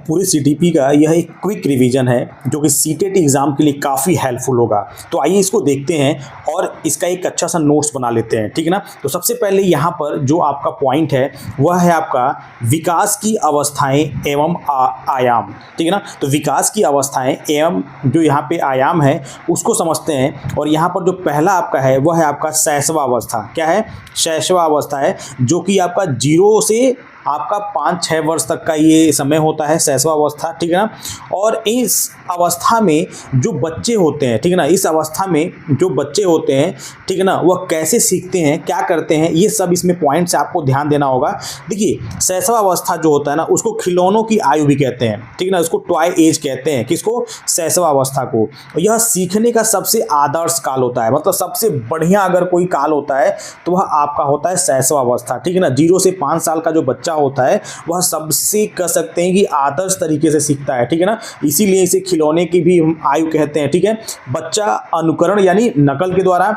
पूरे सीटीपी का यह एक क्विक रिवीजन है जो कि सीटेट एग्ज़ाम के लिए काफ़ी हेल्पफुल होगा। तो आइए इसको देखते हैं और इसका एक अच्छा सा नोट्स बना लेते हैं, ठीक है ना। तो सबसे पहले यहाँ पर जो आपका पॉइंट है वह है आपका विकास की अवस्थाएं एवं आयाम, ठीक है ना। तो विकास की अवस्थाएं एवं जो यहाँ पे आयाम है उसको समझते हैं। और यहाँ पर जो पहला आपका है वह है आपका शैशवावस्था। क्या है? शैशवावस्था है, जो कि आपका 0 से आपका 5-6 वर्ष तक का ये समय होता है, शैशवावस्था, ठीक है ना। और इस अवस्था में जो बच्चे होते हैं, ठीक है ना, इस अवस्था में जो बच्चे होते हैं, ठीक है ना, वह कैसे सीखते हैं, क्या करते हैं, ये सब इसमें पॉइंट्स आपको ध्यान देना होगा। देखिए, शैशवावस्था जो होता है ना उसको खिलौनों की आयु भी कहते हैं, ठीक है ना, उसको टॉय एज कहते हैं। किसको? शैशवावस्था को। यह सीखने का सबसे आदर्श काल होता है, मतलब सबसे बढ़िया अगर कोई काल होता है तो वह आपका होता है शैशवावस्था, ठीक है ना। 0 से 5 साल का जो बच्चा होता है वह सबसे कह सकते हैं कि आदर्श तरीके से सीखता है, ठीक है ना। इसीलिए इसे खिलौने की भी हम आयु कहते हैं, ठीक है। बच्चा अनुकरण यानी नकल के द्वारा,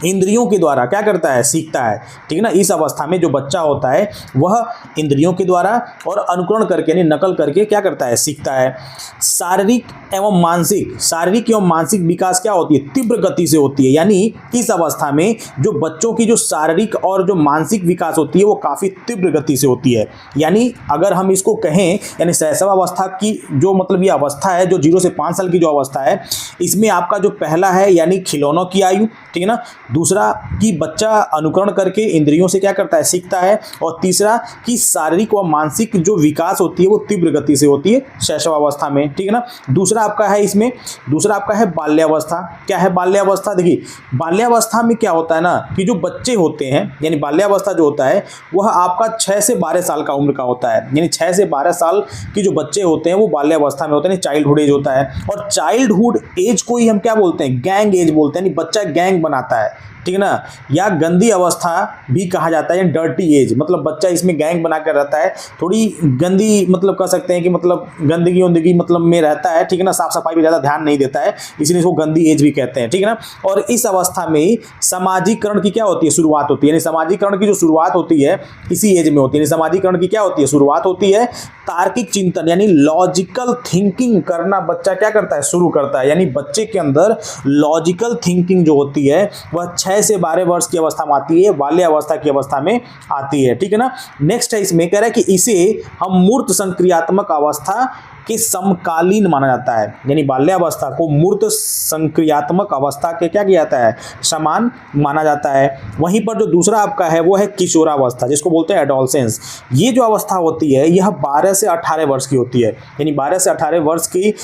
इंद्रियों के द्वारा क्या करता है? सीखता है, ठीक है ना। इस अवस्था में जो बच्चा होता है वह इंद्रियों के द्वारा और अनुकरण करके यानी नकल करके क्या करता है? सीखता है। शारीरिक एवं मानसिक विकास क्या होती है? तीव्र गति से होती है। यानी इस अवस्था में जो बच्चों की जो शारीरिक और जो मानसिक विकास होती है वो काफ़ी तीव्र गति से होती है। यानी अगर हम इसको कहें, यानी शैशवावस्था की जो मतलब ये अवस्था है, जो 0 से 5 साल की जो अवस्था है, इसमें आपका जो पहला है यानी खिलौनों की आयु, ठीक है ना। दूसरा कि बच्चा अनुकरण करके इंद्रियों से क्या करता है? सीखता है। और तीसरा कि शारीरिक व मानसिक जो विकास होती है वो तीव्र गति से होती है शैशवावस्था में, ठीक है ना। दूसरा आपका है बाल्यावस्था। क्या है बाल्यावस्था? देखिए, बाल्यावस्था में क्या होता है ना कि जो बच्चे होते हैं, यानी बाल्यावस्था जो होता है वह आपका 6 से 12 साल का उम्र का होता है। यानी 6 से 12 साल की जो बच्चे होते हैं वो बाल्यावस्था में होते हैं, चाइल्डहुड एज होता है। और चाइल्डहुड एज को ही हम क्या बोलते हैं? गैंग एज बोलते हैं। यानी बच्चा गैंग बनाता है, ठीक है ना। या गंदी अवस्था भी कहा जाता है, डर्टी एज, मतलब बच्चा इसमें गैंग बना कर रहता है, थोड़ी गंदी, मतलब कह सकते हैं कि मतलब गंदगी मतलब में रहता है, ठीक है ना। साफ सफाई पे ज़्यादा ध्यान नहीं देता है, इसलिए इसको गंदी एज भी कहते हैं, ठीक है ना। और इस अवस्था में सामाजिकरण की क्या होती है? शुरुआत होती है। यानी सामाजिकरण की जो शुरुआत होती है इसी एज में होती है। सामाजिकरण की क्या होती है? शुरुआत होती है। तार्किक चिंतन यानी लॉजिकल थिंकिंग करना बच्चा क्या करता है? शुरू करता है। यानी बच्चे के अंदर लॉजिकल थिंकिंग जो होती है वह 6 से 12 वर्ष की अवस्था में आती है, बाल्यावस्था की अवस्था में आती है, ठीक है ना। नेक्स्ट है, इसमें कह रहा है कि इसे हम मूर्त संक्रियात्मक अवस्था के समकालीन माना जाता है। यानी बाल्यावस्था को मूर्त संक्रियात्मक अवस्था के क्या किया जाता है? समान माना जाता है। वहीं पर जो दूसरा आपका है वो है किशोरावस्था, जिसको बोलते हैं एडोलसेंस। ये जो अवस्था होती है यह 12 से 18 वर्ष की होती है। यानी 12 से 18 वर्ष की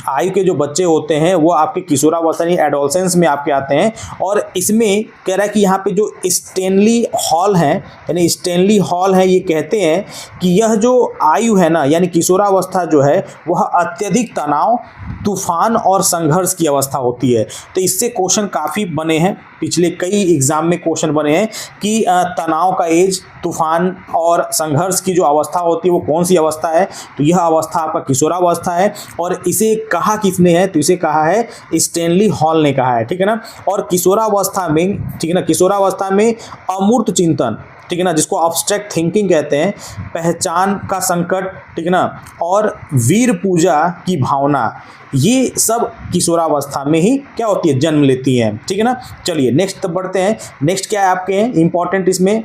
आयु के जो बच्चे होते हैं वो आपके किशोरावस्था यानी एडोलसेंस में आपके आते हैं। और इसमें कह रहा है कि यहाँ पे जो स्टैनली हॉल है, यानी स्टैनली हॉल है, ये कहते हैं कि यह जो आयु है ना, यानी किशोरावस्था जो है वह अत्यधिक तनाव, तूफान और संघर्ष की अवस्था होती है। तो इससे क्वेश्चन काफ़ी बने हैं, पिछले कई एग्जाम में क्वेश्चन बने हैं कि तनाव का एज, तूफान और संघर्ष की जो अवस्था होती है वो कौन सी अवस्था है? तो यह अवस्था आपका किशोरावस्था है। और इसे कहा किसने है? तो इसे कहा है स्टैनली हॉल ने कहा है, ठीक है ना। और किशोरावस्था में, ठीक है ना, किशोरावस्था में अमूर्त चिंतन, ठीक है ना, जिसको अब्स्ट्रैक्ट थिंकिंग कहते हैं, पहचान का संकट, ठीक है ना, और वीर पूजा की भावना, ये सब किशोरावस्था में ही क्या होती है? जन्म लेती हैं, ठीक है ना। चलिए नेक्स्ट तब बढ़ते हैं। नेक्स्ट क्या है आपके इंपॉर्टेंट इसमें?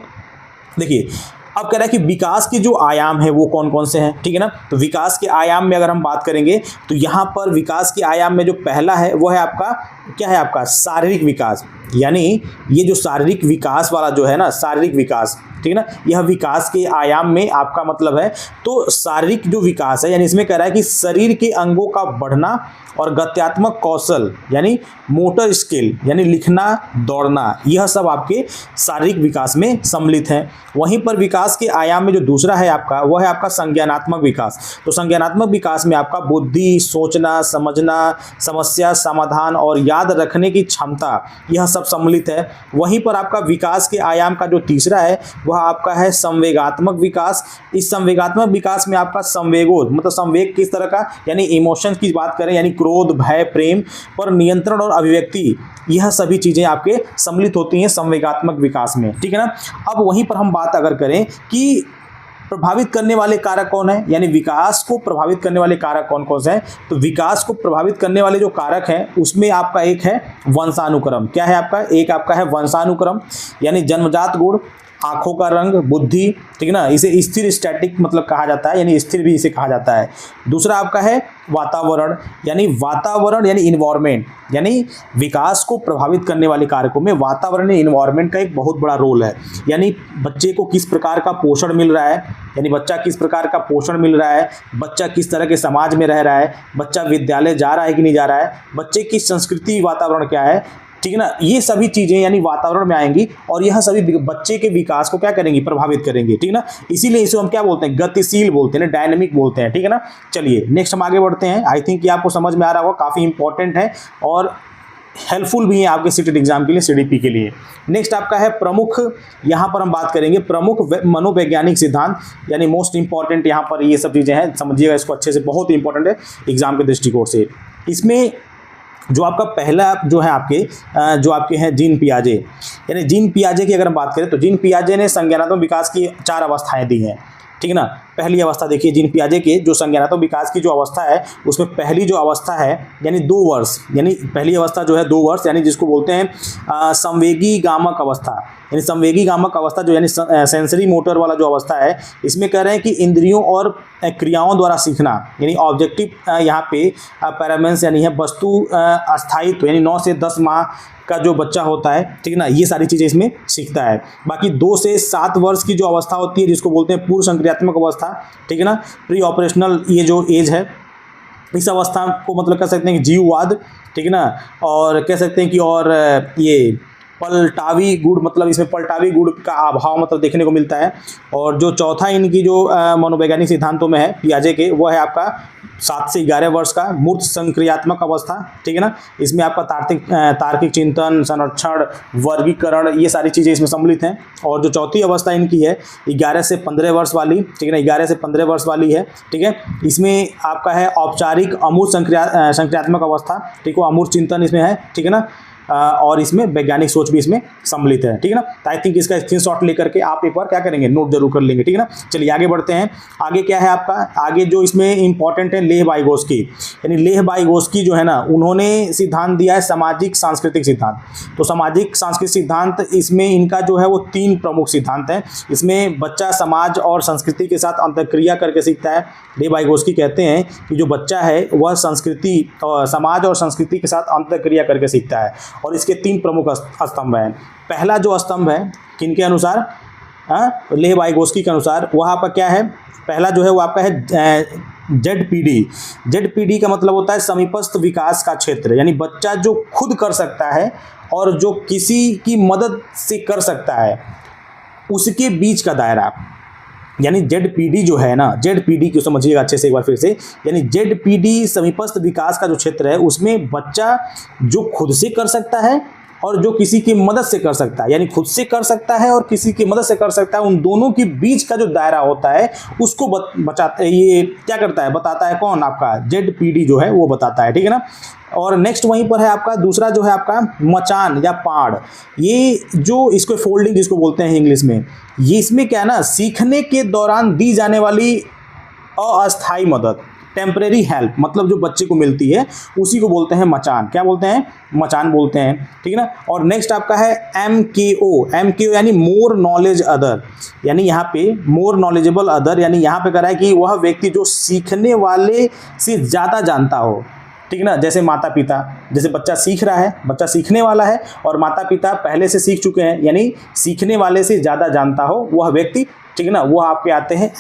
देखिए, अब कह रहा है कि विकास के जो आयाम है वो कौन कौन से हैं, ठीक है ना। तो विकास के आयाम में अगर हम बात करेंगे तो यहाँ पर विकास के आयाम में जो पहला है वो है आपका क्या है? आपका शारीरिक विकास। यानी ये जो शारीरिक विकास वाला जो है ना, शारीरिक विकास, ठीक है ना, यह विकास के आयाम में आपका मतलब है। तो शारीरिक जो विकास है यानी इसमें कह रहा है कि शरीर के अंगों का बढ़ना और गत्यात्मक कौशल यानी मोटर स्किल यानी लिखना, दौड़ना, यह सब आपके शारीरिक विकास में सम्मिलित हैं। वहीं पर विकास के आयाम में जो दूसरा है आपका वह है आपका संज्ञानात्मक विकास। तो संज्ञानात्मक विकास में आपका बुद्धि, सोचना, समझना, समस्या समाधान और याद रखने की क्षमता, यह सब सम्मिलित है। वहीं पर आपका विकास के आयाम का जो तीसरा है वह आपका है संवेगात्मक विकास। इस संवेगात्मक विकास में आपका संवेगों मतलब संवेग किस तरह का, यानी इमोशंस की बात करें, यानी क्रोध, भय, प्रेम पर नियंत्रण और अभिव्यक्ति, यह सभी चीज़ें आपके सम्मिलित होती हैं संवेगात्मक विकास में, ठीक है ना। अब वहीं पर हम बात अगर करें कि प्रभावित करने वाले कारक कौन है, यानी विकास को प्रभावित करने वाले कारक कौन कौन से हैं? तो विकास को प्रभावित करने वाले जो कारक हैं उसमें आपका एक है वंशानुक्रम। क्या है आपका? एक आपका है वंशानुक्रम, यानी जन्मजात गुण, आंखों का रंग, बुद्धि, ठीक है ना, इसे स्थिर स्टैटिक मतलब कहा जाता है, यानी स्थिर भी इसे कहा जाता है। दूसरा आपका है वातावरण, यानी इन्वायरमेंट, यानी विकास को प्रभावित करने वाले कारकों में वातावरण या इन्वायरमेंट का एक बहुत बड़ा रोल है। यानी बच्चे को किस प्रकार का पोषण मिल रहा है, यानी बच्चा किस प्रकार का पोषण मिल रहा है, बच्चा किस तरह के समाज में रह रहा है, बच्चा विद्यालय जा रहा है कि नहीं जा रहा है, बच्चे की संस्कृति वातावरण क्या है, ठीक है ना, ये सभी चीज़ें यानी वातावरण में आएंगी और यह सभी बच्चे के विकास को क्या करेंगी? प्रभावित करेंगी, ठीक है ना। इसीलिए इसे हम क्या बोलते हैं? गतिशील बोलते हैं, डायनेमिक बोलते हैं, ठीक है ना। चलिए नेक्स्ट हम आगे बढ़ते हैं। आई थिंक ये आपको समझ में आ रहा होगा, काफ़ी इंपॉर्टेंट है और हेल्पफुल भी है आपके सीटेट एग्जाम के लिए, सीडीपी के लिए। नेक्स्ट आपका है प्रमुख, यहाँ पर हम बात करेंगे प्रमुख मनोवैज्ञानिक सिद्धांत, यानी मोस्ट इंपॉर्टेंट यहाँ पर ये सब चीज़ें हैं, समझिएगा इसको अच्छे से, बहुत ही इंपॉर्टेंट है एग्जाम के दृष्टिकोण से। इसमें जो आपका पहला जो है जो आपके हैं जीन पियाजे, यानी जीन पियाजे की अगर हम बात करें तो जीन पियाजे ने संज्ञानात्मक विकास की 4 अवस्थाएं दी हैं, ठीक है ना। पहली अवस्था देखिए जीन पियाजे के जो संज्ञानात्मक विकास की जो अवस्था है उसमें पहली जो अवस्था है यानी 2 वर्ष, यानी पहली अवस्था जो है 2 वर्ष, यानी जिसको बोलते हैं संवेगी गामक अवस्था, यानी संवेगी गामक अवस्था जो यानी सेंसरी मोटर वाला जो अवस्था है, इसमें कह रहे हैं कि इंद्रियों और क्रियाओं द्वारा सीखना, यानी ऑब्जेक्टिव यहाँ पे पैरामेंस यानी है वस्तु अस्थायित्व, यानी 9 से 10 माह का जो बच्चा होता है, ठीक है ना, ये सारी चीज़ें इसमें सीखता है। बाकी 2 से 7 वर्ष की जो अवस्था होती है जिसको बोलते हैं पूर्व संक्रियात्मक अवस्था, ठीक है ना, प्री ऑपरेशनल ये जो एज है, इस अवस्था को मतलब कह सकते हैं कि जीववाद, ठीक है ना, और कह सकते हैं कि और ये पलटावी गुण, मतलब इसमें पलटावी गुण का अभाव मतलब देखने को मिलता है। और जो चौथा इनकी जो मनोवैज्ञानिक सिद्धांतों में है पियाजे के, वो है आपका 7 से 11 वर्ष का मूर्त संक्रियात्मक अवस्था, ठीक है ना। इसमें आपका तार्किक चिंतन, संरक्षण, वर्गीकरण, ये सारी चीज़ें इसमें सम्मिलित हैं। और जो चौथी अवस्था इनकी है 11 से 15 वर्ष वाली, ठीक है ना, 11 से 15 वर्ष वाली है, ठीक है। इसमें आपका है औपचारिक अमूर्त संक्रियात्मक अवस्था, ठीक है, अमूर्त चिंतन इसमें है, ठीक है ना, और इसमें वैज्ञानिक सोच भी इसमें सम्मिलित है, ठीक है ना। तो आई थिंक इसका स्क्रीनशॉट लेकर के आप एक बार क्या करेंगे? नोट जरूर कर लेंगे, ठीक है ना। चलिए आगे बढ़ते हैं। आगे क्या है आपका? आगे जो इसमें इंपॉर्टेंट है लेह वाइगोस्की, यानी लेह वाइगोस्की जो है ना, उन्होंने सिद्धांत दिया है सामाजिक सांस्कृतिक सिद्धांत। तो सामाजिक सांस्कृतिक सिद्धांत, इसमें इनका जो है वो 3 प्रमुख सिद्धांत हैं। इसमें बच्चा समाज और संस्कृति के साथ अंतःक्रिया करके सीखता है। लेह वाइगोस्की कहते हैं कि जो बच्चा है वह संस्कृति और समाज और संस्कृति के साथ अंतःक्रिया करके सीखता है। और इसके 3 प्रमुख स्तंभ हैं। पहला जो स्तंभ है किनके अनुसार? लेह वाइगोस्की के अनुसार वह आपका क्या है? पहला जो है वो आपका है जेडपीडी। जेडपीडी का मतलब होता है समीपस्थ विकास का क्षेत्र, यानी बच्चा जो खुद कर सकता है और जो किसी की मदद से कर सकता है उसके बीच का दायरा, यानी जेडपीडी जो है ना, जेडपीडी को समझिएगा अच्छे से एक बार फिर से, यानी जेडपीडी समीपस्थ विकास का जो क्षेत्र है उसमें बच्चा जो खुद से कर सकता है और जो किसी की मदद से कर सकता है, यानी खुद से कर सकता है और किसी की मदद से कर सकता है, उन दोनों के बीच का जो दायरा होता है उसको बचाता है, ये क्या करता है? बताता है कौन? आपका जेडपीडी जो है वो बताता है, ठीक है ना। और नेक्स्ट वहीं पर है आपका दूसरा जो है आपका मचान या पाड़, ये जो इसको फोल्डिंग जिसको बोलते हैं इंग्लिश में, ये इसमें क्या है ना, सीखने के दौरान दी जाने वाली अस्थायी मदद, टेम्परेरी हेल्प, मतलब जो बच्चे को मिलती है उसी को बोलते हैं मचान। क्या बोलते हैं? मचान बोलते हैं, ठीक है ना। और नेक्स्ट आपका है MKO। MKO यानी मोर नॉलेज अदर, यानी यहाँ पे मोर नॉलेजेबल अदर, यानी यहाँ पे कह रहा है कि वह व्यक्ति जो सीखने वाले से ज़्यादा जानता हो, ठीक है ना। जैसे माता पिता, जैसे बच्चा सीख रहा है, बच्चा सीखने वाला है और माता पिता पहले से सीख चुके हैं, यानी सीखने वाले से ज़्यादा जानता हो वह व्यक्ति, ठीक है ना, वो आपके आते हैं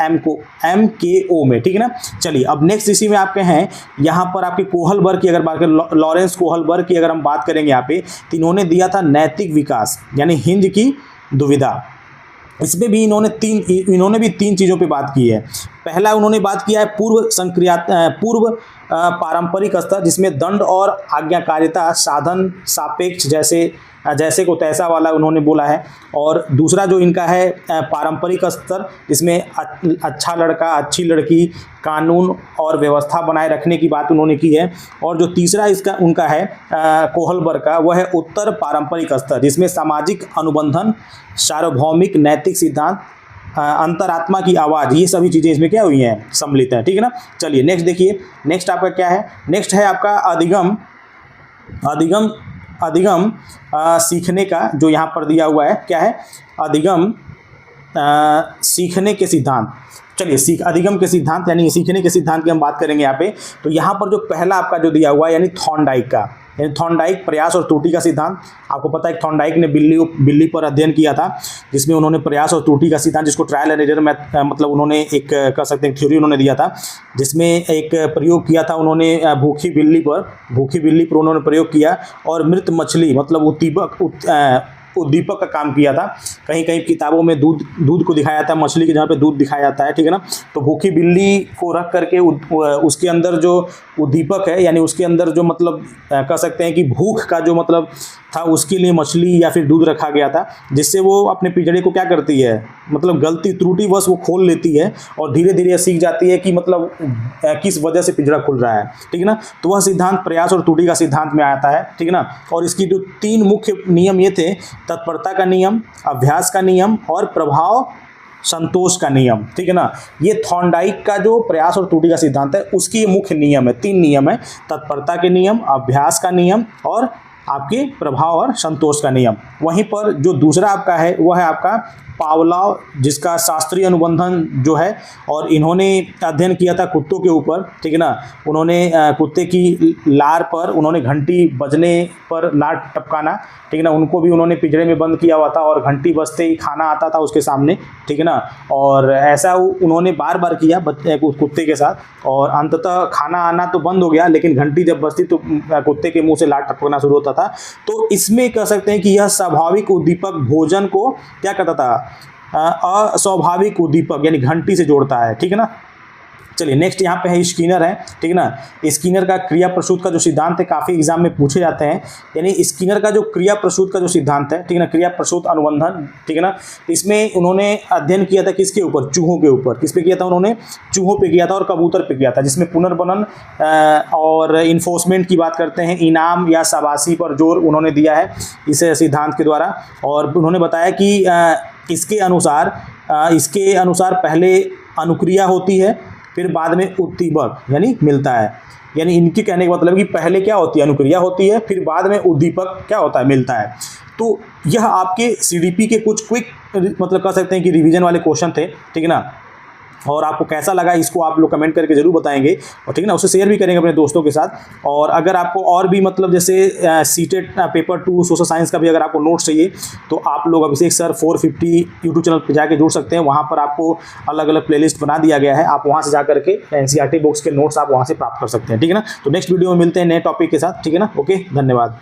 MKO में, ठीक है ना। चलिए अब नेक्स्ट इसी में आपके हैं यहाँ पर आपके कोहलबर्ग की अगर बात करें, लॉरेंस कोहलबर्ग की अगर हम बात करेंगे यहाँ पे, तो इन्होंने दिया था नैतिक विकास यानी हिंज की दुविधा। इसमें भी इन्होंने भी 3 चीज़ों पे बात की है। पहला उन्होंने बात किया है पूर्व पारंपरिक स्तर, जिसमें दंड और आज्ञाकारिता, साधन सापेक्ष जैसे को तैसा वाला उन्होंने बोला है। और दूसरा जो इनका है पारंपरिक स्तर, जिसमें अच्छा लड़का अच्छी लड़की, कानून और व्यवस्था बनाए रखने की बात उन्होंने की है। और जो तीसरा इसका उनका है कोहलबर्ग का, वह है उत्तर पारंपरिक स्तर, जिसमें सामाजिक अनुबंधन, सार्वभौमिक नैतिक सिद्धांत, अंतरात्मा की आवाज़, ये सभी चीज़ें इसमें क्या हुई हैं, सम्मिलित हैं, ठीक है ना। चलिए नेक्स्ट देखिए, नेक्स्ट आपका क्या है, नेक्स्ट है आपका अधिगम। अधिगम अधिगम सीखने का जो यहाँ पर दिया हुआ है, क्या है, अधिगम सीखने के सिद्धांत। चलिए अधिगम के सिद्धांत यानी सीखने के सिद्धांत की हम बात करेंगे यहाँ पे। तो यहाँ पर जो पहला आपका जो दिया हुआ है यानी थॉर्नडाइक का, यानी थॉर्नडाइक प्रयास और त्रुटि का सिद्धांत। आपको पता है थॉर्नडाइक ने बिल्ली पर अध्ययन किया था, जिसमें उन्होंने प्रयास और त्रुटि का सिद्धांत, जिसको ट्रायल एंड एरर में मतलब उन्होंने एक कह सकते हैं थ्योरी उन्होंने दिया था, जिसमें एक प्रयोग किया था उन्होंने भूखी बिल्ली पर उन्होंने प्रयोग किया और मृत मछली मतलब उद्दीपक का काम किया था। कहीं कहीं किताबों में दूध को दिखाया था, मछली के जहाँ पे दूध दिखाया जाता है, ठीक है ना। तो भूखी बिल्ली को रख करके उसके अंदर जो उद्दीपक है यानी उसके अंदर जो मतलब कह सकते हैं कि भूख का जो मतलब था, उसके लिए मछली या फिर दूध रखा गया था, जिससे वो अपने पिंजड़े को क्या करती है, मतलब गलती त्रुटि बस वो खोल लेती है और धीरे धीरे सीख जाती है कि मतलब किस वजह से पिंजड़ा खुल रहा है, ठीक है ना। तो वह सिद्धांत प्रयास और त्रुटि का सिद्धांत में आता है, ठीक है ना। और इसकी जो 3 मुख्य नियम ये थे, तत्परता का नियम, अभ्यास का नियम और प्रभाव संतोष का नियम, ठीक है ना। ये थॉर्नडाइक का जो प्रयास और त्रुटि का सिद्धांत है उसकी ये मुख्य नियम है, 3 नियम है, तत्परता के नियम, अभ्यास का नियम और आपके प्रभाव और संतोष का नियम। वहीं पर जो दूसरा आपका है वह है आपका पावलोव, जिसका शास्त्रीय अनुबंधन जो है, और इन्होंने अध्ययन किया था कुत्तों के ऊपर, ठीक है ना। उन्होंने कुत्ते की लार पर उन्होंने घंटी बजने पर लार टपकाना, ठीक है ना, उनको भी उन्होंने पिंजरे में बंद किया हुआ था और घंटी बजते ही खाना आता था उसके सामने, ठीक है ना। और ऐसा उन्होंने बार बार किया कुत्ते के साथ और अंततः खाना आना तो बंद हो गया, लेकिन घंटी जब बजती तो कुत्ते के मुंह से लार टपकना शुरू होता था। तो इसमें कह सकते हैं कि यह स्वाभाविक उद्दीपक भोजन को क्या करता था, अस्वाभाविक उद्दीपक यानी घंटी से जोड़ता है, ठीक है ना। चलिए नेक्स्ट यहाँ पे है स्किनर है, ठीक है ना। स्किनर का क्रिया प्रसूत का जो सिद्धांत है काफ़ी एग्जाम में पूछे जाते हैं, यानी स्किनर का जो क्रिया प्रसूत का जो सिद्धांत है, ठीक है ना, क्रिया प्रसूत अनुबंधन, ठीक है ना। इसमें उन्होंने अध्ययन किया था किसके ऊपर, चूहों के ऊपर। किस पे किया था उन्होंने, चूहों पे किया था और कबूतर पे किया था, जिसमें पुनर्बनन और इन्फोर्समेंट की बात करते हैं, इनाम या शाबाशी पर जोर उन्होंने दिया है इस सिद्धांत के द्वारा। और उन्होंने बताया कि इसके अनुसार पहले अनुक्रिया होती है, फिर बाद में उद्दीपक यानी मिलता है। यानी इनके कहने का मतलब कि पहले क्या होती है, अनुक्रिया होती है, फिर बाद में उद्दीपक क्या होता है, मिलता है। तो यह आपके सीडीपी के कुछ क्विक मतलब कह सकते हैं कि रिवीजन वाले क्वेश्चन थे, ठीक है ना। और आपको कैसा लगा इसको आप लोग कमेंट करके ज़रूर बताएंगे, और ठीक है ना, उसे शेयर भी करेंगे अपने दोस्तों के साथ। और अगर आपको और भी मतलब जैसे सीटेट पेपर 2 सोशल साइंस का भी अगर आपको नोट्स चाहिए तो आप लोग अभिषेक सर 450 यूट्यूब चैनल पर जाके जुड़ सकते हैं। वहाँ पर आपको अलग अलग प्लेलिस्ट बना दिया गया है, आप वहाँ से जा करके NCERT बुक्स के नोट्स आप वहाँ से प्राप्त कर सकते हैं, ठीक है ना। तो नेक्स्ट वीडियो में मिलते हैं नए टॉपिक के साथ, ठीक है ना। ओके, धन्यवाद।